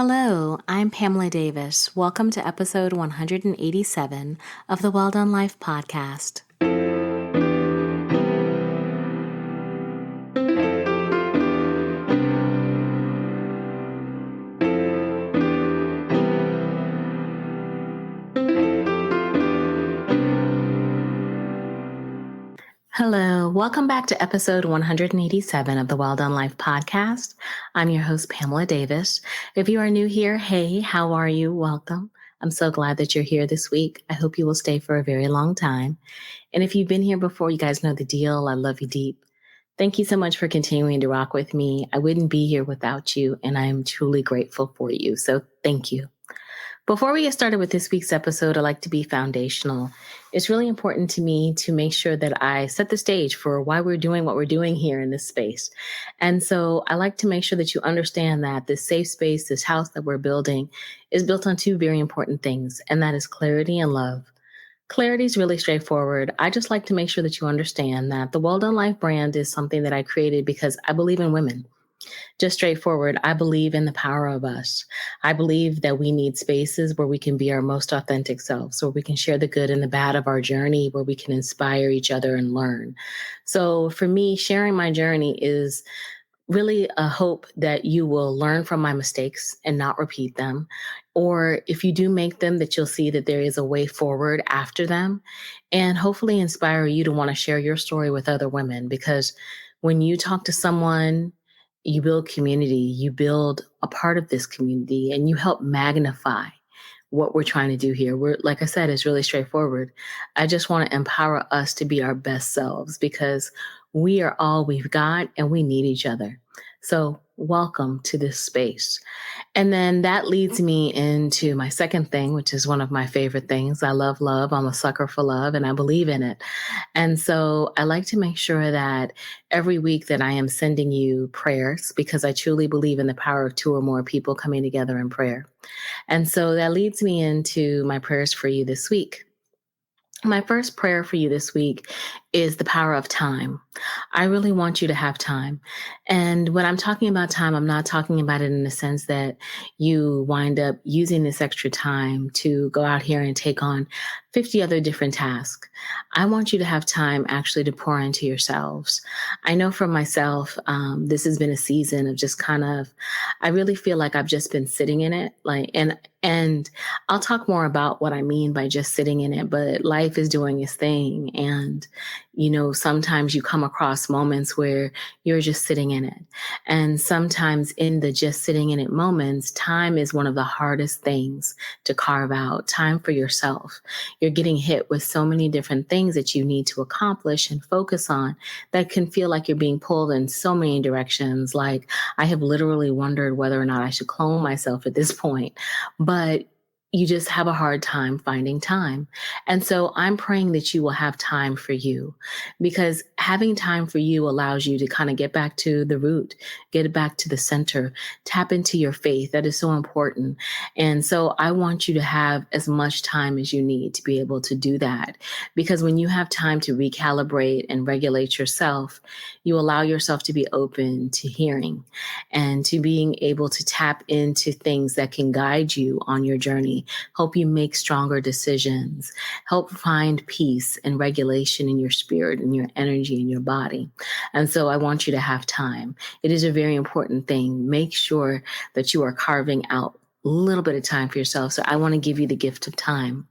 Hello, I'm Pamela Davis. Welcome to episode 187 of the Well Done Life podcast. Hello, welcome back to episode 187 of the Well Done Life podcast. I'm your host, Pamela Davis. If you are new here, hey, how are you? Welcome. I'm so glad that you're here this week. I hope you will stay for a very long time. And if you've been here before, you guys know the deal. I love you deep. Thank you so much for continuing to rock with me. I wouldn't be here without you, and I am truly grateful for you. So thank you. Before we get started with this week's episode, I like to be foundational. It's really important to me to make sure that I set the stage for why we're doing what we're doing here in this space. And so I like to make sure that you understand that this safe space, this house that we're building, is built on two very important things, and that is clarity and love. Clarity is really straightforward. I just like to make sure that you understand that the Well Done Life brand is something that I created because I believe in women. Just straightforward, I believe in the power of us. I believe that we need spaces where we can be our most authentic selves, where we can share the good and the bad of our journey, where we can inspire each other and learn. So for me, sharing my journey is really a hope that you will learn from my mistakes and not repeat them. Or if you do make them, that you'll see that there is a way forward after them, and hopefully inspire you to want to share your story with other women. Because when you talk to someone, you build community, you build a part of this community, and you help magnify what we're trying to do here. We're, like I said, it's really straightforward. I just want to empower us to be our best selves because we are all we've got and we need each other. So welcome to this space. And then that leads me into my second thing, which is one of my favorite things. I love love. I'm a sucker for love and I believe in it. And so I like to make sure that every week that I am sending you prayers because I truly believe in the power of two or more people coming together in prayer. And so that leads me into my prayers for you this week. My first prayer for you this week is the power of time. I really want you to have time. And when I'm talking about time, I'm not talking about it in the sense that you wind up using this extra time to go out here and take on 50 other different tasks. I want you to have time actually to pour into yourselves. I know for myself, this has been a season of just I really feel like I've just been sitting in it. And I'll talk more about what I mean by just sitting in it, but life is doing its thing. And, sometimes you come across moments where you're just sitting in it. And sometimes in the just sitting in it moments, time is one of the hardest things to carve out. Time for yourself. You're getting hit with so many different things that you need to accomplish and focus on that can feel like you're being pulled in so many directions. Like I have literally wondered whether or not I should clone myself at this point. But you just have a hard time finding time. And so I'm praying that you will have time for you because having time for you allows you to kind of get back to the root, get back to the center, tap into your faith. That is so important. And so I want you to have as much time as you need to be able to do that. Because when you have time to recalibrate and regulate yourself, you allow yourself to be open to hearing and to being able to tap into things that can guide you on your journey, help you make stronger decisions, help find peace and regulation in your spirit and your energy and your body. And so I want you to have time. It is a very important thing. Make sure that you are carving out a little bit of time for yourself. So I want to give you the gift of time.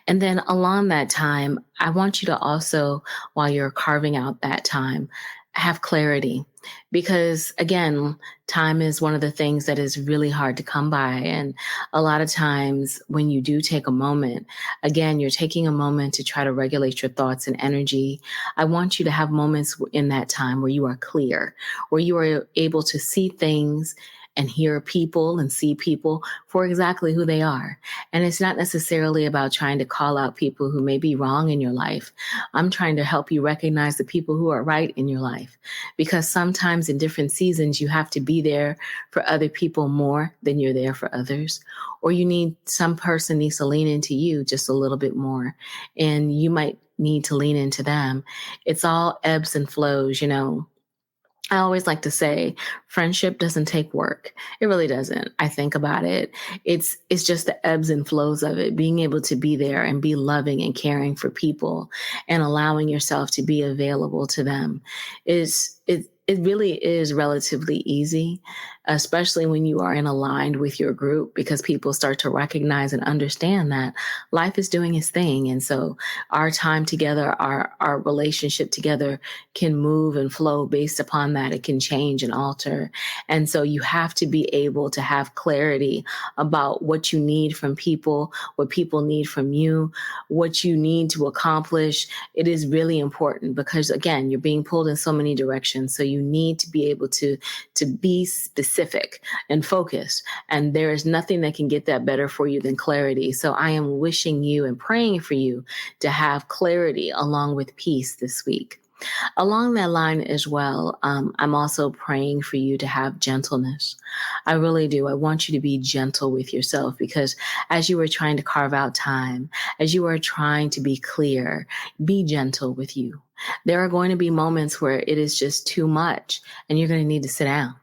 And then along that time, I want you to also, while you're carving out that time, have clarity. Because again, time is one of the things that is really hard to come by. And a lot of times when you do take a moment, again, you're taking a moment to try to regulate your thoughts and energy. I want you to have moments in that time where you are clear, where you are able to see things and hear people and see people for exactly who they are. And it's not necessarily about trying to call out people who may be wrong in your life. I'm trying to help you recognize the people who are right in your life, because sometimes in different seasons, you have to be there for other people more than you're there for others, or some person needs to lean into you just a little bit more, and you might need to lean into them. It's all ebbs and flows, I always like to say friendship doesn't take work. It really doesn't. I think about it. It's just the ebbs and flows of it, being able to be there and be loving and caring for people and allowing yourself to be available to them is it really is relatively easy, especially when you are in aligned with your group because people start to recognize and understand that life is doing its thing. And so our time together, our relationship together can move and flow based upon that. It can change and alter. And so you have to be able to have clarity about what you need from people, what people need from you, what you need to accomplish. It is really important because again, you're being pulled in so many directions. So you need to be able to be specific and focused. And there is nothing that can get that better for you than clarity. So I am wishing you and praying for you to have clarity along with peace this week. Along that line as well, I'm also praying for you to have gentleness. I really do. I want you to be gentle with yourself because as you are trying to carve out time, as you are trying to be clear, be gentle with you. There are going to be moments where it is just too much and you're going to need to sit down.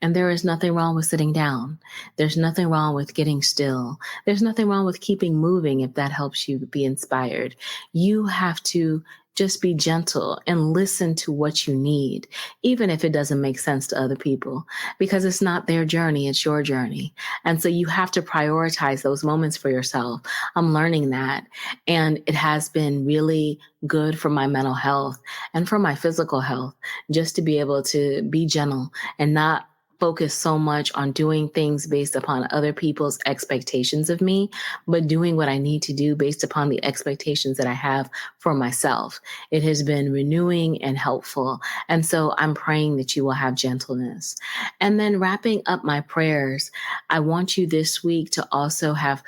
And there is nothing wrong with sitting down. There's nothing wrong with getting still. There's nothing wrong with keeping moving if that helps you be inspired. You have to just be gentle and listen to what you need, even if it doesn't make sense to other people, because it's not their journey, it's your journey. And so you have to prioritize those moments for yourself. I'm learning that. And it has been really good for my mental health and for my physical health, just to be able to be gentle and not focus so much on doing things based upon other people's expectations of me, but doing what I need to do based upon the expectations that I have for myself. It has been renewing and helpful. And so I'm praying that you will have gentleness. And then wrapping up my prayers, I want you this week to also have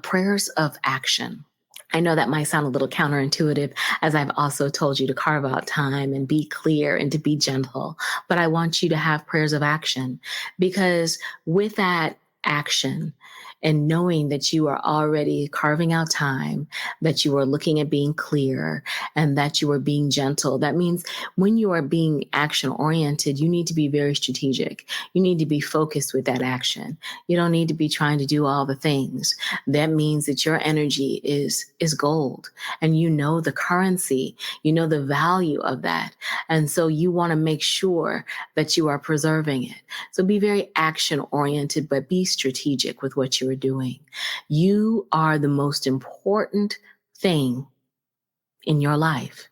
prayers of action. I know that might sound a little counterintuitive, as I've also told you to carve out time and be clear and to be gentle, but I want you to have prayers of action because with that action, and knowing that you are already carving out time, that you are looking at being clear, and that you are being gentle. That means when you are being action oriented, you need to be very strategic. You need to be focused with that action. You don't need to be trying to do all the things. That means that your energy is gold, and you know the currency, you know the value of that. And so you want to make sure that you are preserving it. So be very action oriented, but be strategic with what you are doing. You are the most important thing in your life.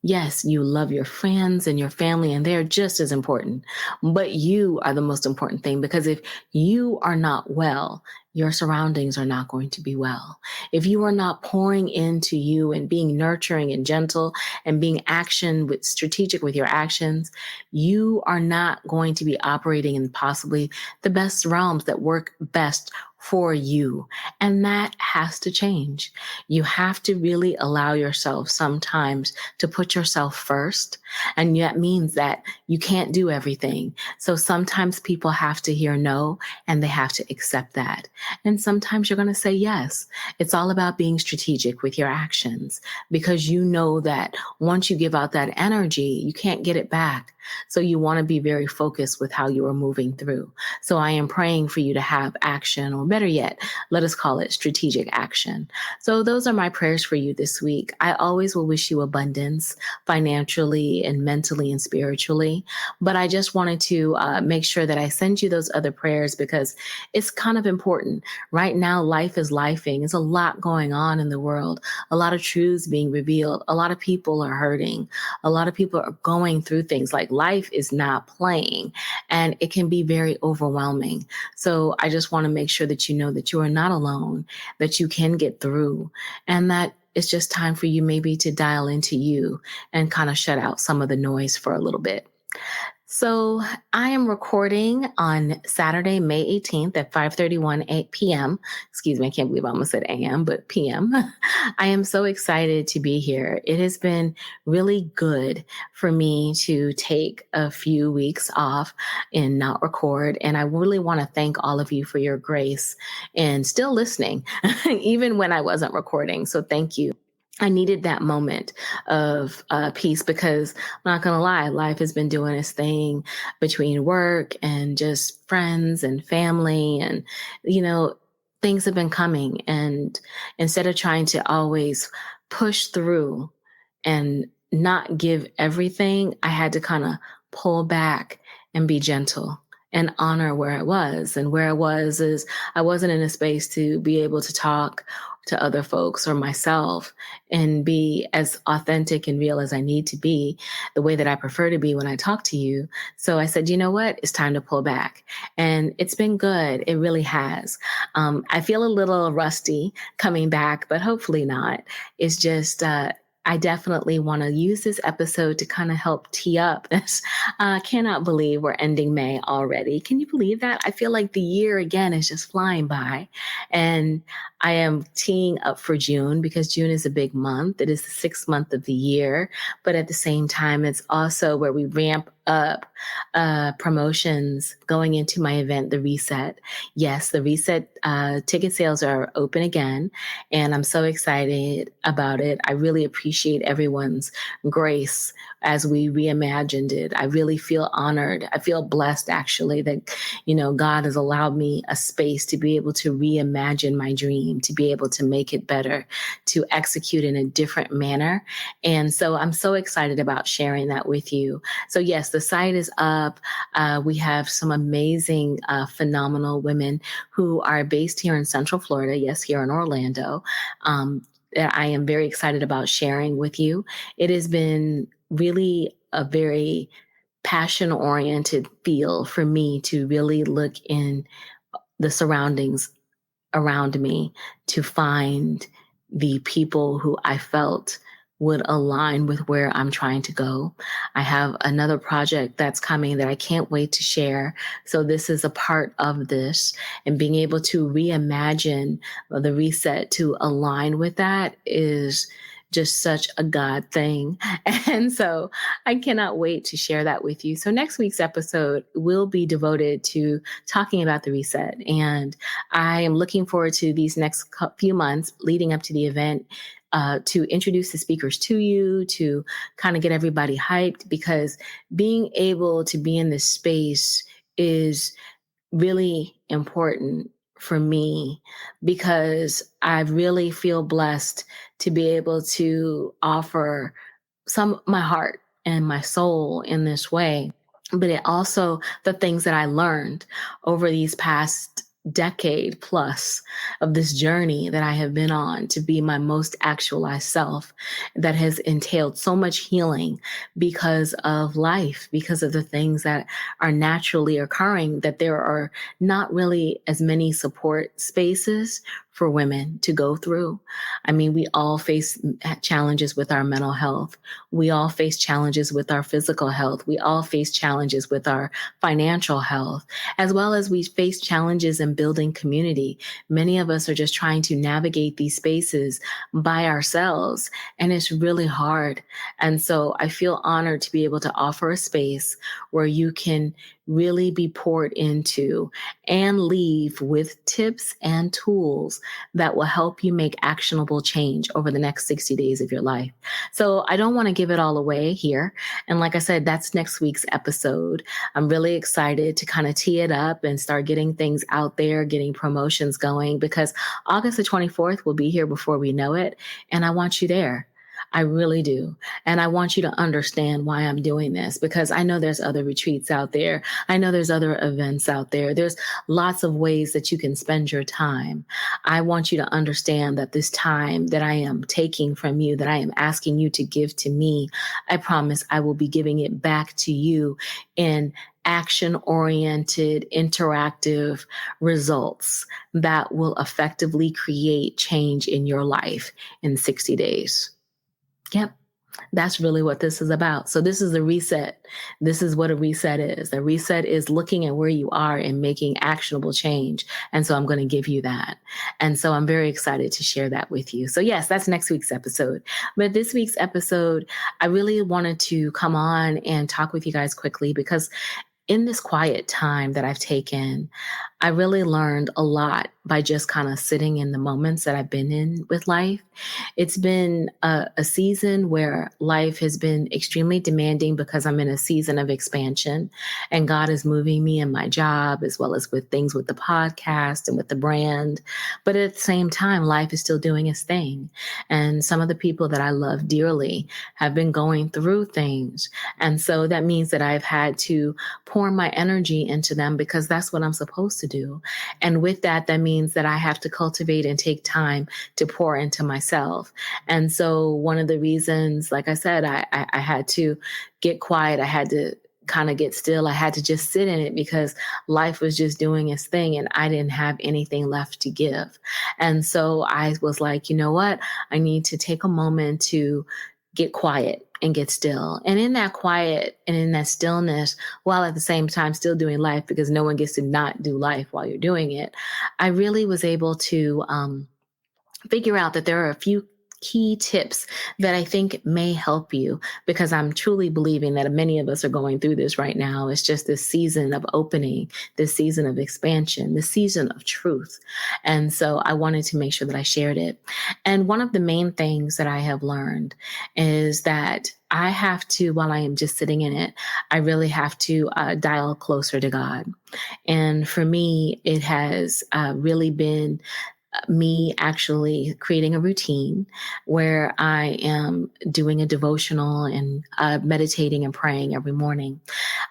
Yes, you love your friends and your family, and they're just as important. But you are the most important thing because if you are not well, your surroundings are not going to be well. If you are not pouring into you and being nurturing and gentle and being action with strategic with your actions, you are not going to be operating in possibly the best realms that work best for you. And that has to change. You have to really allow yourself sometimes to put yourself first. And that means that you can't do everything. So sometimes people have to hear no, and they have to accept that. And sometimes you're going to say yes. It's all about being strategic with your actions because you know that once you give out that energy, you can't get it back. So you want to be very focused with how you are moving through. So I am praying for you to have action, or better yet, let us call it strategic action. So those are my prayers for you this week. I always will wish you abundance financially and mentally and spiritually. But I just wanted to make sure that I send you those other prayers because it's kind of important. Right now, life is lifing. There's a lot going on in the world, a lot of truths being revealed. A lot of people are hurting. A lot of people are going through things like life is not playing, and it can be very overwhelming. So I just want to make sure that you know that you are not alone, that you can get through, and that it's just time for you maybe to dial into you and kind of shut out some of the noise for a little bit. So I am recording on Saturday, May 18th at 5:31 p.m. Excuse me, I can't believe I almost said a.m., but p.m. I am so excited to be here. It has been really good for me to take a few weeks off and not record. And I really want to thank all of you for your grace and still listening, even when I wasn't recording. So thank you. I needed that moment of peace because I'm not going to lie, life has been doing its thing between work and just friends and family. And, you know, things have been coming. And instead of trying to always push through and not give everything, I had to kind of pull back and be gentle and honor where I was. And where I was is I wasn't in a space to be able to talk to other folks or myself and be as authentic and real as I need to be, the way that I prefer to be when I talk to you. So I said, you know what? It's time to pull back. And it's been good. It really has. I feel a little rusty coming back, but hopefully not. It's just, I definitely want to use this episode to kind of help tee up this. I cannot believe we're ending May already. Can you believe that? I feel like the year again is just flying by. And I am teeing up for June because June is a big month. It is the 6th month of the year. But at the same time, it's also where we ramp up promotions going into my event, The Reset. Yes, The Reset ticket sales are open again, and I'm so excited about it. I really appreciate everyone's grace as we reimagined it. I really feel honored. I feel blessed, actually, that, you know, God has allowed me a space to be able to reimagine my dream, to be able to make it better, to execute in a different manner. And so I'm so excited about sharing that with you. So yes, the site is up. We have some amazing, phenomenal women who are based here in Central Florida. Yes, here in Orlando. That I am very excited about sharing with you. It has been really a very passion-oriented feel for me to really look in the surroundings around me to find the people who I felt would align with where I'm trying to go. I have another project that's coming that I can't wait to share. So this is a part of this, and being able to reimagine the reset to align with that is just such a God thing. And so I cannot wait to share that with you. So next week's episode will be devoted to talking about the reset. And I am looking forward to these next few months leading up to the event, to introduce the speakers to you, to kind of get everybody hyped, because being able to be in this space is really important for me, because I really feel blessed to be able to offer some my heart and my soul in this way. But it also the things that I learned over these past decade plus of this journey that I have been on to be my most actualized self, that has entailed so much healing because of life, because of the things that are naturally occurring, that there are not really as many support spaces for women to go through. I mean, we all face challenges with our mental health. We all face challenges with our physical health. We all face challenges with our financial health, as well as we face challenges in building community. Many of us are just trying to navigate these spaces by ourselves, and it's really hard. And so I feel honored to be able to offer a space where you can really be poured into and leave with tips and tools that will help you make actionable change over the next 60 days of your life. So I don't want to give it all away here. And like I said, that's next week's episode. I'm really excited to kind of tee it up and start getting things out there, getting promotions going, because August the 24th will be here before we know it. And I want you there. I really do. And I want you to understand why I'm doing this, because I know there's other retreats out there. I know there's other events out there. There's lots of ways that you can spend your time. I want you to understand that this time that I am taking from you, that I am asking you to give to me, I promise I will be giving it back to you in action-oriented, interactive results that will effectively create change in your life in 60 days. Yep. That's really what this is about. So this is a reset. This is what a reset is. A reset is looking at where you are and making actionable change. And so I'm going to give you that. And so I'm very excited to share that with you. So yes, that's next week's episode. But this week's episode, I really wanted to come on and talk with you guys quickly, because in this quiet time that I've taken, I really learned a lot by just kind of sitting in the moments that I've been in with life. It's been a season where life has been extremely demanding because I'm in a season of expansion, and God is moving me in my job as well as with things with the podcast and with the brand. But at the same time, life is still doing its thing. And some of the people that I love dearly have been going through things. And so that means that I've had to pour my energy into them because that's what I'm supposed to do. And with that, that means that I have to cultivate and take time to pour into myself. And so one of the reasons, like I said, I had to get quiet. I had to kind of get still. I had to just sit in it because life was just doing its thing and I didn't have anything left to give. And so I was like, you know what? I need to take a moment to get quiet and get still. And in that quiet and in that stillness, while at the same time still doing life, because no one gets to not do life while you're doing it, I really was able to figure out that there are a few key tips that I think may help you, because I'm truly believing that many of us are going through this right now. It's just this season of opening, this season of expansion, this season of truth. And so I wanted to make sure that I shared it. And one of the main things that I have learned is that I have to, while I am just sitting in it, I really have to dial closer to God. And for me, it has really been me actually creating a routine where I am doing a devotional and meditating and praying every morning.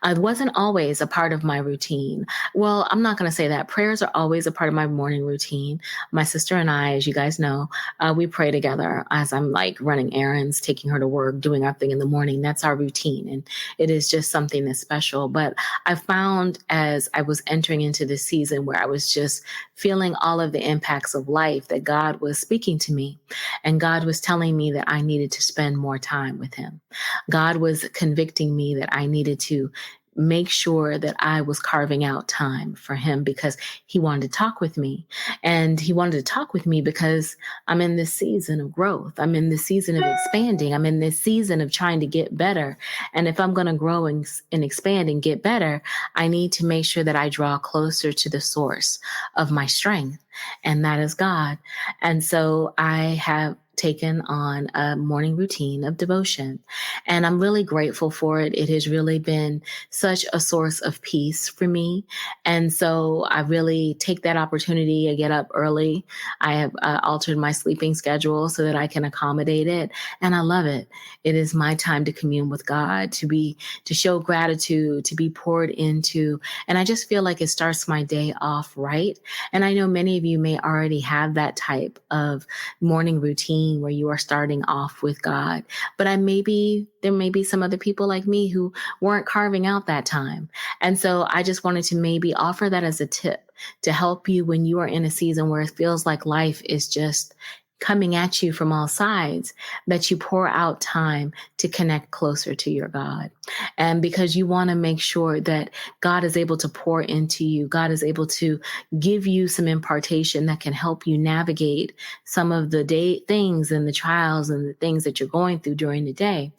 It wasn't always a part of my routine. Well, I'm not going to say that. Prayers are always a part of my morning routine. My sister and I, as you guys know, we pray together as I'm like running errands, taking her to work, doing our thing in the morning. That's our routine. And it is just something that's special. But I found as I was entering into this season where I was just feeling all of the impacts of life that God was speaking to me. And God was telling me that I needed to spend more time with him. God was convicting me that I needed to make sure that I was carving out time for him because he wanted to talk with me. And he wanted to talk with me because I'm in this season of growth. I'm in this season of expanding. I'm in this season of trying to get better. And if I'm going to grow and expand and get better, I need to make sure that I draw closer to the source of my strength. And that is God. And so I have taken on a morning routine of devotion. And I'm really grateful for it. It has really been such a source of peace for me. And so I really take that opportunity. I get up early. I have altered my sleeping schedule so that I can accommodate it. And I love it. It is my time to commune with God, to show gratitude, to be poured into. And I just feel like it starts my day off right. And I know many of you may already have that type of morning routine where you are starting off with God. But there may be some other people like me who weren't carving out that time. And so I just wanted to maybe offer that as a tip to help you when you are in a season where it feels like life is just coming at you from all sides, that you pour out time to connect closer to your God. And because you want to make sure that God is able to pour into you, God is able to give you some impartation that can help you navigate some of the things and the trials and the things that you're going through during the day.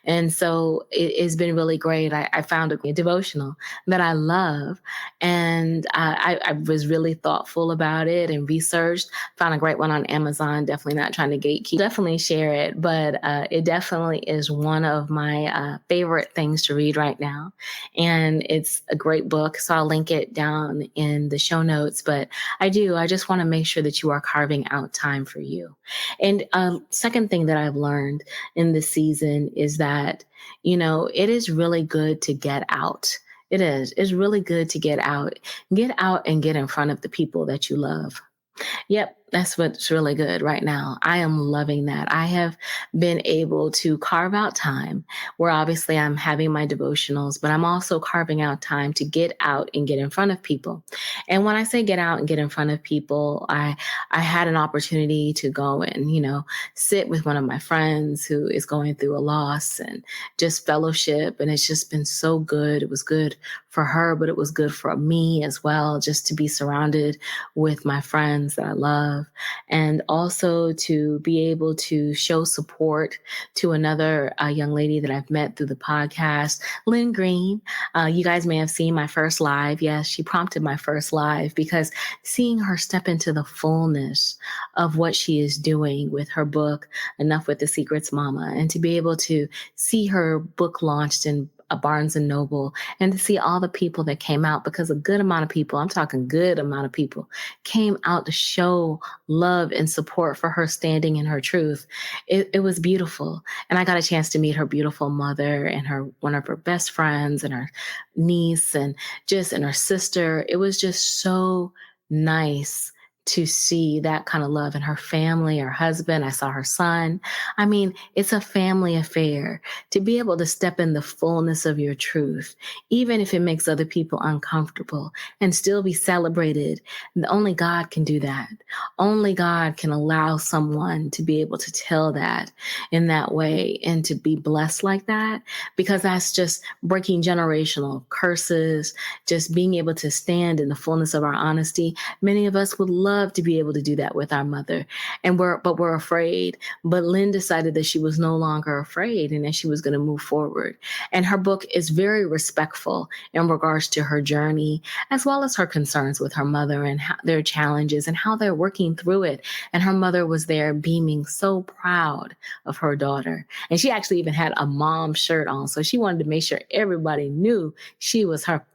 And so it has been really great. I found a devotional that I love, and I was really thoughtful about it and researched, found a great one on Amazon. Definitely not trying to gatekeep. Definitely share it, but it definitely is one of my favorite things to read right now. And it's a great book, so I'll link it down in the show notes. But I just want to make sure that you are carving out time for you. And second thing that I've learned in this season is that, it is really good to get out. It is. It's really good to get out and get in front of the people that you love. Yep, that's what's really good right now. I am loving that. I have been able to carve out time where obviously I'm having my devotionals, but I'm also carving out time to get out and get in front of people. And when I say get out and get in front of people, I I had an opportunity to go and, sit with one of my friends who is going through a loss and just fellowship. And it's just been so good. It was good for her, but it was good for me as well, just to be surrounded with my friends that I love. And also to be able to show support to another young lady that I've met through the podcast, Lynn Green. You guys may have seen my first live. Yes, she prompted my first live because seeing her step into the fullness of what she is doing with her book, Enough with the Secrets, Mama, and to be able to see her book launched in a Barnes and Noble and to see all the people that came out, because a good amount of people, I'm talking good amount of people, came out to show love and support for her standing in her truth. It was beautiful. And I got a chance to meet her beautiful mother and one of her best friends and her niece and her sister. It was just so nice to see that kind of love in her family, her husband. I saw her son. I mean, it's a family affair to be able to step in the fullness of your truth, even if it makes other people uncomfortable, and still be celebrated. And only God can do that. Only God can allow someone to be able to tell that in that way and to be blessed like that, because that's just breaking generational curses, just being able to stand in the fullness of our honesty. Many of us would love to be able to do that with our mother, but we're afraid. But Lynn decided that she was no longer afraid and that she was going to move forward. And her book is very respectful in regards to her journey, as well as her concerns with her mother and their challenges and how they're working through it. And her mother was there beaming, so proud of her daughter. And she actually even had a mom shirt on. So she wanted to make sure everybody knew she was her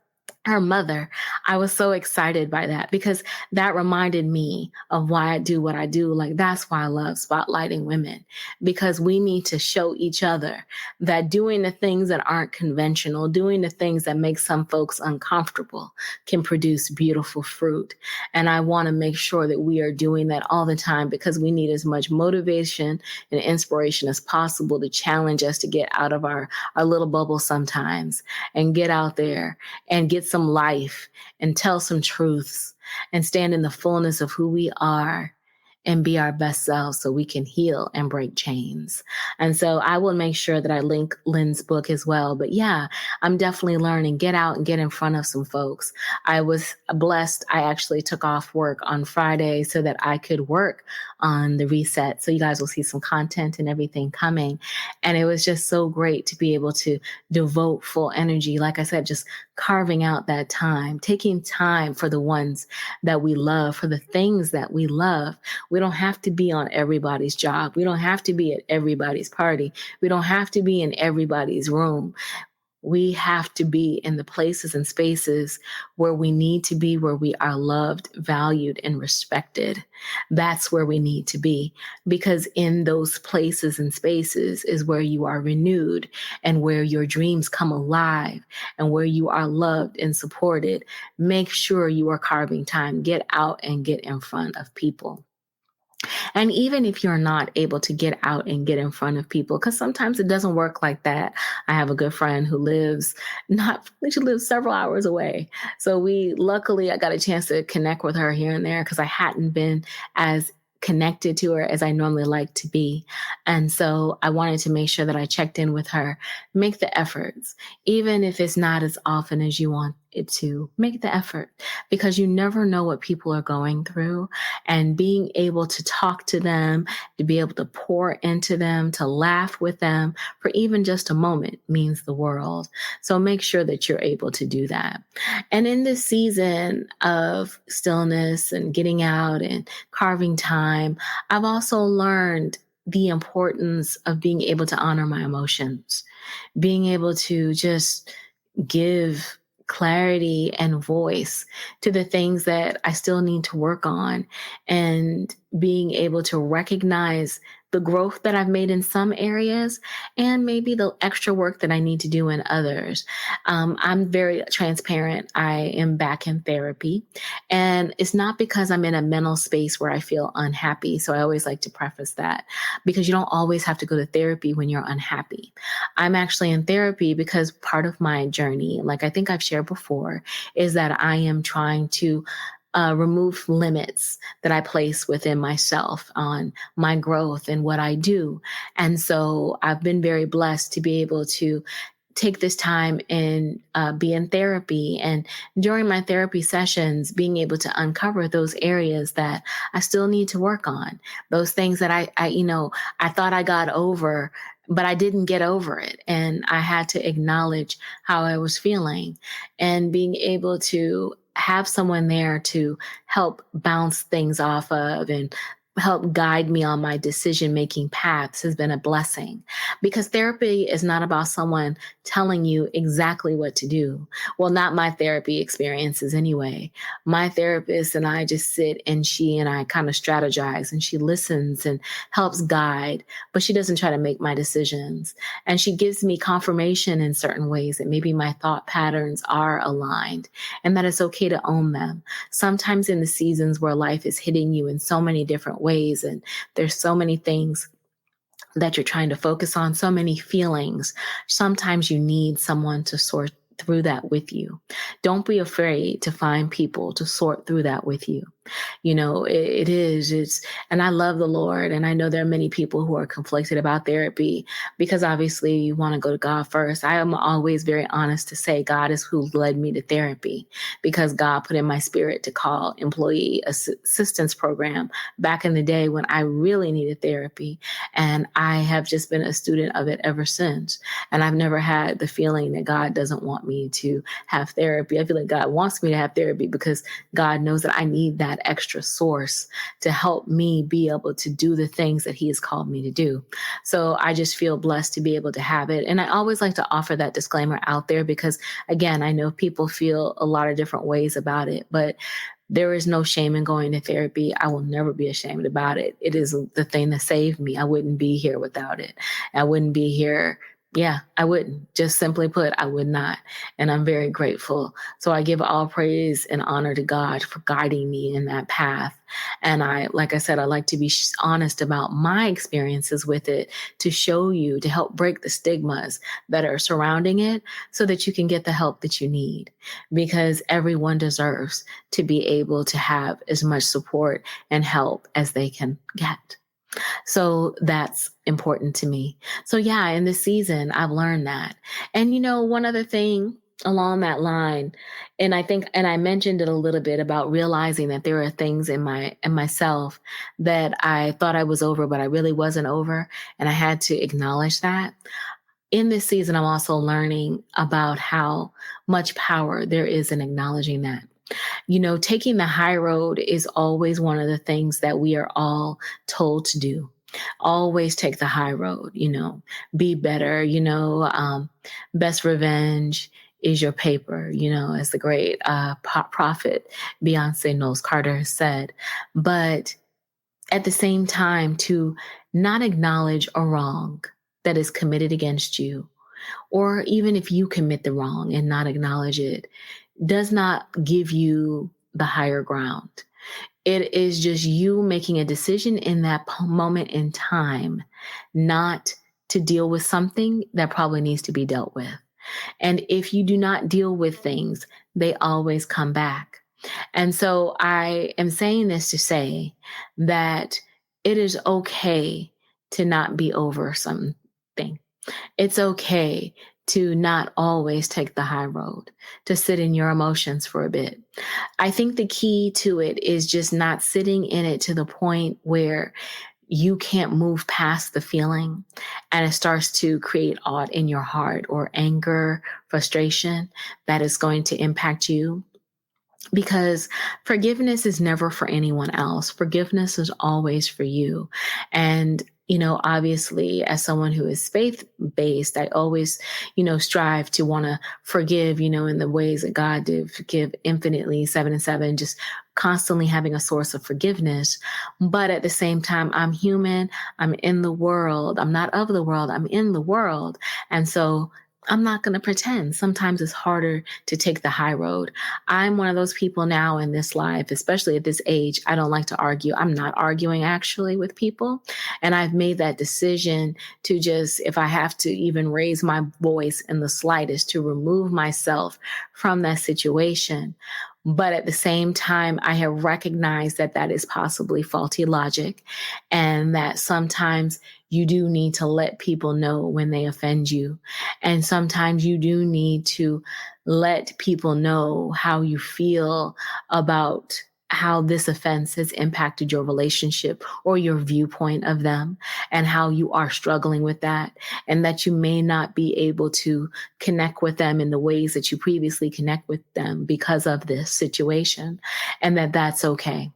mother. I was so excited by that because that reminded me of why I do what I do. Like, that's why I love spotlighting women, because we need to show each other that doing the things that aren't conventional, doing the things that make some folks uncomfortable can produce beautiful fruit. And I want to make sure that we are doing that all the time, because we need as much motivation and inspiration as possible to challenge us to get out of our little bubble sometimes and get out there and get some life and tell some truths and stand in the fullness of who we are and be our best selves so we can heal and break chains. And so I will make sure that I link Lynn's book as well. But yeah, I'm definitely learning. Get out and get in front of some folks. I was blessed. I actually took off work on Friday so that I could work on the reset. So you guys will see some content and everything coming. And it was just so great to be able to devote full energy. Like I said, just carving out that time, taking time for the ones that we love, for the things that we love. We don't have to be on everybody's job. We don't have to be at everybody's party. We don't have to be in everybody's room. We have to be in the places and spaces where we need to be, where we are loved, valued, and respected. That's where we need to be, because in those places and spaces is where you are renewed and where your dreams come alive and where you are loved and supported. Make sure you are carving time. Get out and get in front of people. And even if you're not able to get out and get in front of people, because sometimes it doesn't work like that. I have a good friend who she lives several hours away. So luckily, I got a chance to connect with her here and there because I hadn't been as connected to her as I normally like to be. And so I wanted to make sure that I checked in with her. Make the efforts, even if it's not as often as you want it to. Make the effort, because you never know what people are going through, and being able to talk to them, to be able to pour into them, to laugh with them for even just a moment means the world. So make sure that you're able to do that. And in this season of stillness and getting out and carving time, I've also learned the importance of being able to honor my emotions, being able to just give clarity and voice to the things that I still need to work on, and being able to recognize the growth that I've made in some areas and maybe the extra work that I need to do in others. I'm very transparent. I am back in therapy, and it's not because I'm in a mental space where I feel unhappy. So I always like to preface that, because you don't always have to go to therapy when you're unhappy. I'm actually in therapy because part of my journey, like I think I've shared before, is that I am trying to remove limits that I place within myself on my growth and what I do. And so I've been very blessed to be able to take this time and be in therapy. And during my therapy sessions, being able to uncover those areas that I still need to work on, those things that I thought I got over, but I didn't get over it. And I had to acknowledge how I was feeling, and being able to have someone there to help bounce things off of and help guide me on my decision-making paths has been a blessing, because therapy is not about someone telling you exactly what to do. Well, not my therapy experiences anyway. My therapist and I just sit, and she and I kind of strategize, and she listens and helps guide, but she doesn't try to make my decisions. And she gives me confirmation in certain ways that maybe my thought patterns are aligned and that it's okay to own them. Sometimes in the seasons where life is hitting you in so many different ways, and there's so many things that you're trying to focus on, so many feelings, sometimes you need someone to sort through that with you. Don't be afraid to find people to sort through that with you. And I love the Lord. And I know there are many people who are conflicted about therapy, because obviously you want to go to God first. I am always very honest to say God is who led me to therapy, because God put in my spirit to call employee assistance program back in the day when I really needed therapy. And I have just been a student of it ever since. And I've never had the feeling that God doesn't want me to have therapy. I feel like God wants me to have therapy because God knows that I need that extra source to help me be able to do the things that he has called me to do. So I just feel blessed to be able to have it. And I always like to offer that disclaimer out there, because again, I know people feel a lot of different ways about it, but there is no shame in going to therapy. I will never be ashamed about it. It is the thing that saved me. I wouldn't be here without it. I wouldn't be here. Yeah, I wouldn't. Just simply put, I would not. And I'm very grateful. So I give all praise and honor to God for guiding me in that path. And like I said, I like to be honest about my experiences with it, to show you, to help break the stigmas that are surrounding it, so that you can get the help that you need, because everyone deserves to be able to have as much support and help as they can get. So that's important to me. So yeah, in this season, I've learned that. And one other thing along that line, and I mentioned it a little bit about realizing that there are things in myself that I thought I was over, but I really wasn't over. And I had to acknowledge that. In this season, I'm also learning about how much power there is in acknowledging that. Taking the high road is always one of the things that we are all told to do. Always take the high road, be better, best revenge is your paper, as the great prophet Beyonce Knowles Carter has said. But at the same time, to not acknowledge a wrong that is committed against you, or even if you commit the wrong and not acknowledge it, does not give you the higher ground. It is just you making a decision in that moment in time not to deal with something that probably needs to be dealt with. And if you do not deal with things, they always come back. And so I am saying this to say that it is okay to not be over something. It's okay to not always take the high road, to sit in your emotions for a bit. I think the key to it is just not sitting in it to the point where you can't move past the feeling and it starts to create aught in your heart, or anger, frustration that is going to impact you. Because forgiveness is never for anyone else. Forgiveness is always for you. And obviously, as someone who is faith-based, I always, strive to want to forgive, in the ways that God did, forgive infinitely, 7 and 7, just constantly having a source of forgiveness. But at the same time, I'm human. I'm in the world. I'm not of the world. I'm in the world. And so I'm not going to pretend. Sometimes it's harder to take the high road. I'm one of those people now in this life, especially at this age. I don't like to argue. I'm not arguing actually with people. And I've made that decision to just, if I have to even raise my voice in the slightest, to remove myself from that situation. But at the same time, I have recognized that that is possibly faulty logic, and that sometimes you do need to let people know when they offend you. And sometimes you do need to let people know how you feel about how this offense has impacted your relationship or your viewpoint of them, and how you are struggling with that, and that you may not be able to connect with them in the ways that you previously connect with them because of this situation, and that that's okay.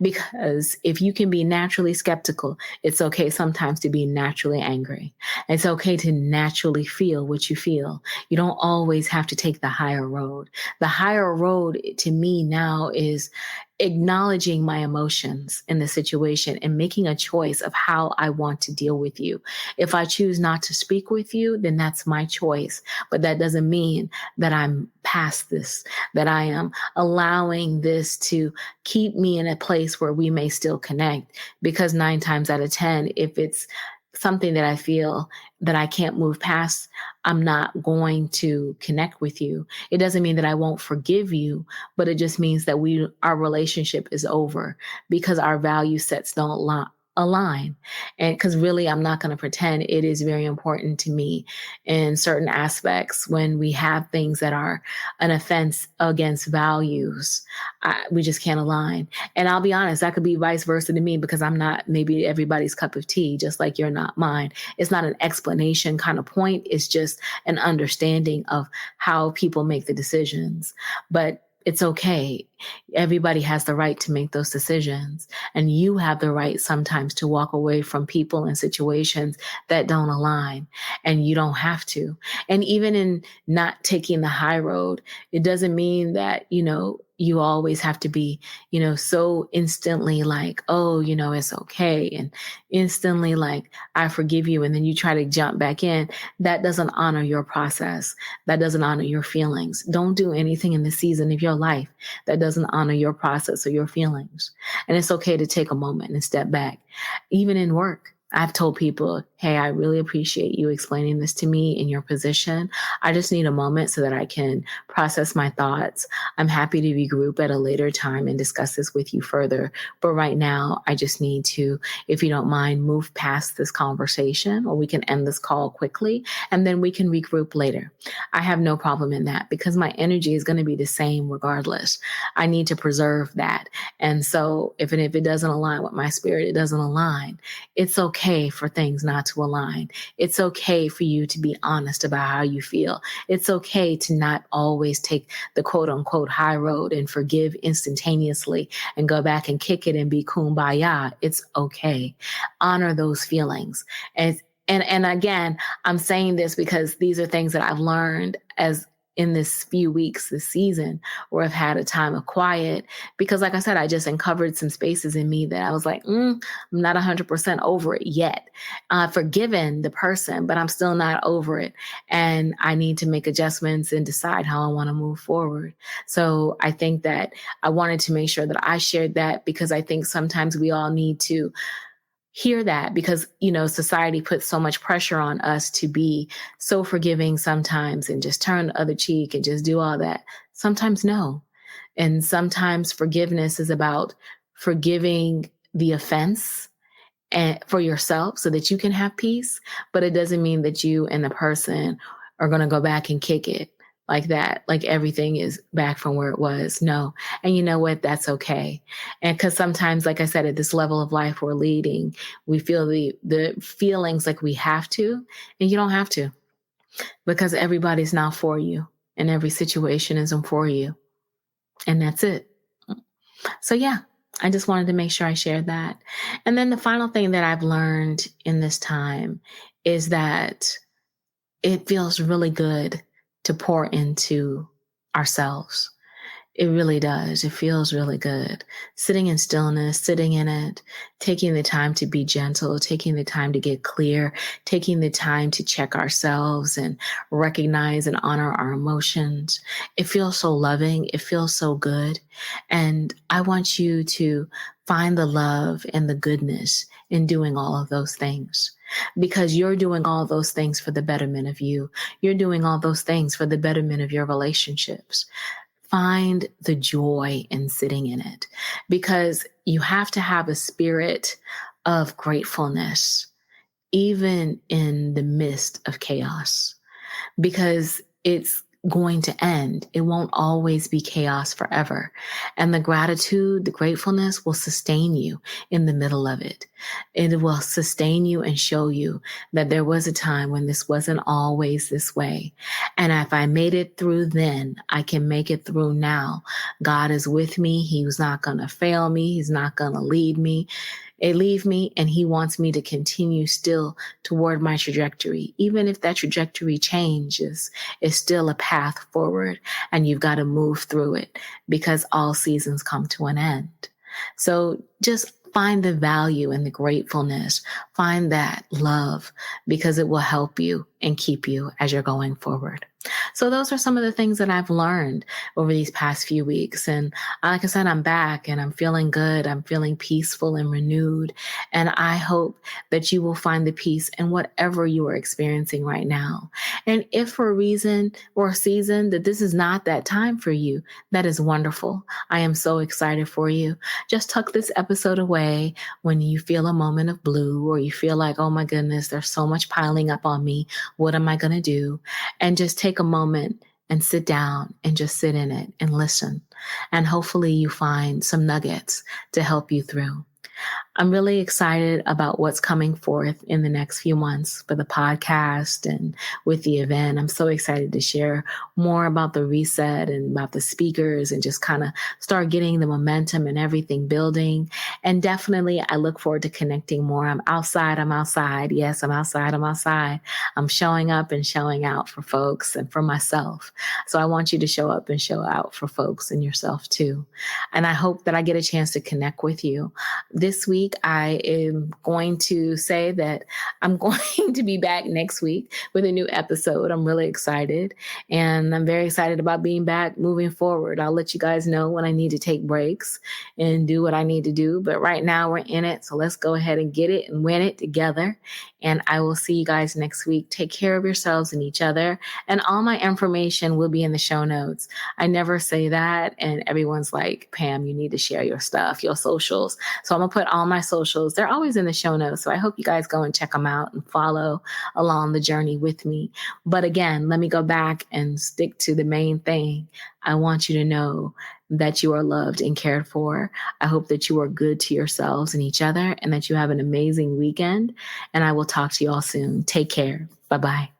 Because if you can be naturally skeptical, it's okay sometimes to be naturally angry. It's okay to naturally feel what you feel. You don't always have to take the higher road. The higher road to me now is acknowledging my emotions in the situation and making a choice of how I want to deal with you. If I choose not to speak with you, then that's my choice. But that doesn't mean that I'm past this, that I am allowing this to keep me in a place where we may still connect. Because 9 times out of 10, if it's something that I feel that I can't move past, I'm not going to connect with you. It doesn't mean that I won't forgive you, but it just means that our relationship is over because our value sets don't align. And because really, I'm not going to pretend, it is very important to me in certain aspects when we have things that are an offense against values. We just can't align. And I'll be honest, that could be vice versa to me, because I'm not maybe everybody's cup of tea, just like you're not mine. It's not an explanation kind of point. It's just an understanding of how people make the decisions. But it's okay. Everybody has the right to make those decisions. And you have the right sometimes to walk away from people and situations that don't align. And you don't have to. And even in not taking the high road, it doesn't mean that, you always have to be, so instantly like, oh, it's okay. And instantly like, I forgive you. And then you try to jump back in. That doesn't honor your process. That doesn't honor your feelings. Don't do anything in the season of your life that doesn't honor your process or your feelings. And it's okay to take a moment and step back. Even in work, I've told people, hey, I really appreciate you explaining this to me in your position. I just need a moment so that I can process my thoughts. I'm happy to regroup at a later time and discuss this with you further. But right now, I just need to, if you don't mind, move past this conversation, or we can end this call quickly and then we can regroup later. I have no problem in that because my energy is going to be the same regardless. I need to preserve that. And so if it doesn't align with my spirit, it doesn't align. It's okay for things not to align. It's okay for you to be honest about how you feel. It's okay to not always take the quote unquote high road and forgive instantaneously and go back and kick it and be kumbaya. It's okay. Honor those feelings. And again, I'm saying this because these are things that I've learned as in this few weeks, this season, where I've had a time of quiet, because like I said, I just uncovered some spaces in me that I was like, I'm not 100% over it yet. I've forgiven the person, but I'm still not over it. And I need to make adjustments and decide how I want to move forward. So I think that I wanted to make sure that I shared that, because I think sometimes we all need to hear that, because, society puts so much pressure on us to be so forgiving sometimes and just turn the other cheek and just do all that. Sometimes no. And sometimes forgiveness is about forgiving the offense and for yourself so that you can have peace. But it doesn't mean that you and the person are going to go back and kick it like that, like everything is back from where it was. No. And you know what? That's okay. And because sometimes, like I said, at this level of life we're leading, we feel the feelings like we have to, and you don't have to, because everybody's not for you and every situation isn't for you. And that's it. So yeah, I just wanted to make sure I shared that. And then the final thing that I've learned in this time is that it feels really good to pour into ourselves. It really does. It feels really good. Sitting in stillness, sitting in it, taking the time to be gentle, taking the time to get clear, taking the time to check ourselves and recognize and honor our emotions. It feels so loving. It feels so good. And I want you to find the love and the goodness in doing all of those things, because you're doing all those things for the betterment of you. You're doing all those things for the betterment of your relationships. find the joy in sitting in it, because you have to have a spirit of gratefulness, even in the midst of chaos, because it's going to end. It won't always be chaos forever. And the gratitude, the gratefulness will sustain you in the middle of it. It will sustain you and show you that there was a time when this wasn't always this way. And if I made it through then, I can make it through now. God is with me. He's not going to fail me. He's not going to leave me. And he wants me to continue still toward my trajectory. Even if that trajectory changes, it's still a path forward, and you've got to move through it, because all seasons come to an end. So just find the value in the gratefulness, find that love, because it will help you and keep you as you're going forward. So those are some of the things that I've learned over these past few weeks. And like I said, I'm back and I'm feeling good. I'm feeling peaceful and renewed. And I hope that you will find the peace in whatever you are experiencing right now. And if for a reason or a season that this is not that time for you, that is wonderful. I am so excited for you. Just tuck this episode away when you feel a moment of blue, or you feel like, oh my goodness, there's so much piling up on me. What am I going to do? And just take a moment and sit down and just sit in it and listen. And hopefully you find some nuggets to help you through. I'm really excited about what's coming forth in the next few months for the podcast and with the event. I'm so excited to share more about the reset and about the speakers and just kind of start getting the momentum and everything building. And definitely, I look forward to connecting more. I'm outside. Yes, I'm outside. I'm showing up and showing out for folks and for myself. So I want you to show up and show out for folks and yourself too. And I hope that I get a chance to connect with you. This week, I am going to say that I'm going to be back next week with a new episode. I'm really excited, and I'm very excited about being back moving forward. I'll let you guys know when I need to take breaks and do what I need to do. But right now we're in it. So let's go ahead and get it and win it together. And I will see you guys next week. Take care of yourselves and each other. And all my information will be in the show notes. I never say that. And everyone's like, Pam, you need to share your stuff, your socials. So I'm going to put all my socials. They're always in the show notes. So I hope you guys go and check them out and follow along the journey with me. But again, let me go back and stick to the main thing. I want you to know that you are loved and cared for. I hope that you are good to yourselves and each other, and that you have an amazing weekend. And I will talk to you all soon. Take care. Bye-bye.